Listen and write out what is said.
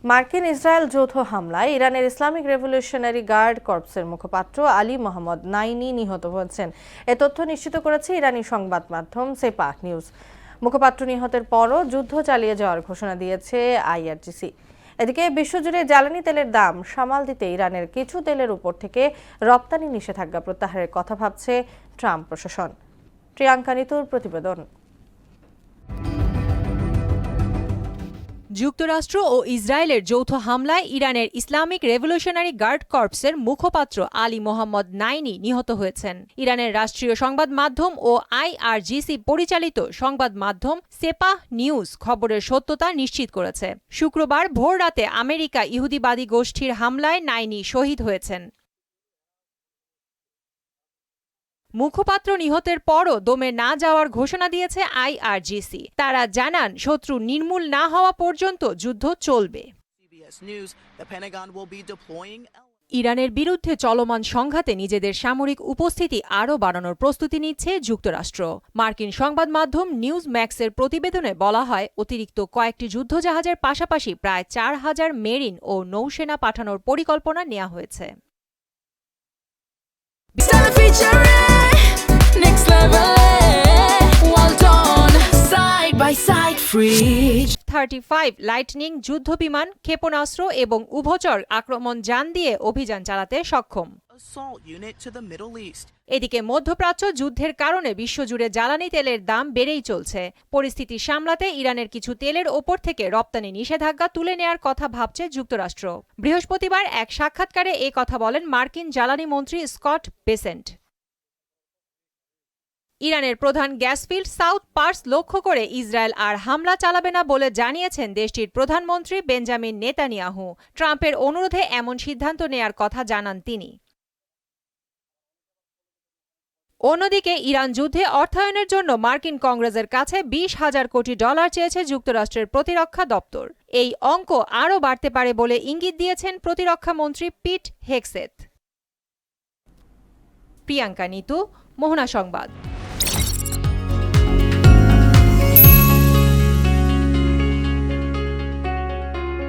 মার্কিন ইসরায়েল যৌথ হামলায় ইরানের ইসলামিক রেভলিউশনারি গার্ড কর্পসের মুখপাত্র আলী মোহাম্মদ নাইনি নিহত হয়েছেন। এ তথ্য নিশ্চিত করেছে ইরানি সংবাদ মাধ্যম সেপাহ নিউজ। মুখপাত্র নিহতের পরও যুদ্ধ চালিয়ে যাওয়ার ঘোষণা দিয়েছে আইআরজিসি। এদিকে বিশ্বজুড়ে জ্বালানি তেলের দাম সামাল দিতে ইরানের কিছু তেলের উপর থেকে রপ্তানি নিষেধাজ্ঞা প্রত্যাহারের কথা ভাবছে ট্রাম্প প্রশাসন। প্রিয়াঙ্কা নিতুর প্রতিবেদন। যুক্তরাষ্ট্র ও ইসরায়েলের যৌথ হামলায় ইরানের ইসলামিক রেভলিউশনারি গার্ড কর্পসের মুখপাত্র আলী মোহাম্মদ নাইনি নিহত হয়েছেন। ইরানের রাষ্ট্রীয় সংবাদ মাধ্যম ও আইআরজিসি পরিচালিত সংবাদ মাধ্যম সেপাহ নিউজ খবরের সত্যতা নিশ্চিত করেছে। শুক্রবার ভোররাতে আমেরিকা ইহুদিবাদী গোষ্ঠীর হামলায় নাইনি শহীদ হয়েছেন। মুখপাত্র নিহতের পরও দমে না যাওয়ার ঘোষণা দিয়েছে আইআরজিসি। তারা জানান, শত্রু নির্মূল না হওয়া পর্যন্ত যুদ্ধ চলবে। ইরানের বিরুদ্ধে চলমান সংঘাতে নিজেদের সামরিক উপস্থিতি আরও বাড়ানোর প্রস্তুতি নিচ্ছে যুক্তরাষ্ট্র। মার্কিন সংবাদ মাধ্যম নিউজ ম্যাক্সের প্রতিবেদনে বলা হয়, অতিরিক্ত কয়েকটি যুদ্ধজাহাজের পাশাপাশি প্রায় ৪,০০০ মেরিন ও নৌসেনা পাঠানোর পরিকল্পনা নেওয়া হয়েছে। Next level, well done, side by side, free. 35 lightning যুদ্ধবিমান, ক্ষেপণাস্ত্র এবং উভচর আক্রমণ যান দিয়ে অভিযান চালাতে সক্ষম। এদিকে মধ্যপ্রাচ্য যুদ্ধের কারণে বিশ্বজুড়ে জ্বালানি তেলের দাম বেড়েই চলছে। পরিস্থিতি সামলাতে ইরানের কিছু তেলের ওপর থেকে রপ্তানি নিষেধাজ্ঞা তুলে নেয়ার কথা ভাবছে যুক্তরাষ্ট্র। বৃহস্পতিবার এক সাক্ষাৎকারে এ কথা বলেন মার্কিন জ্বালানি মন্ত্রী স্কট বেসেন্ট। ইরানের প্রধান গ্যাস ফিল্ড সাউথ পার্স লক্ষ্য করে ইসরায়েল আর হামলা চালাবে না বলে জানিয়েছেন দেশটির প্রধানমন্ত্রী বেঞ্জামিন নেতানিয়াহু। ট্রাম্পের অনুরোধে এমন সিদ্ধান্ত নেয়ার কথা জানান তিনি। অন্যদিকে ইরান যুদ্ধে অর্থায়নের জন্য মার্কিন কংগ্রেসের কাছে $20,000 কোটি চেয়েছে যুক্তরাষ্ট্রের প্রতিরক্ষা দপ্তর। এই অঙ্ক আরও বাড়তে পারে বলে ইঙ্গিত দিয়েছেন প্রতিরক্ষা মন্ত্রী পিট হেগসেথ। প্রিয়াঙ্কা নিতু, মোহনা সংবাদ।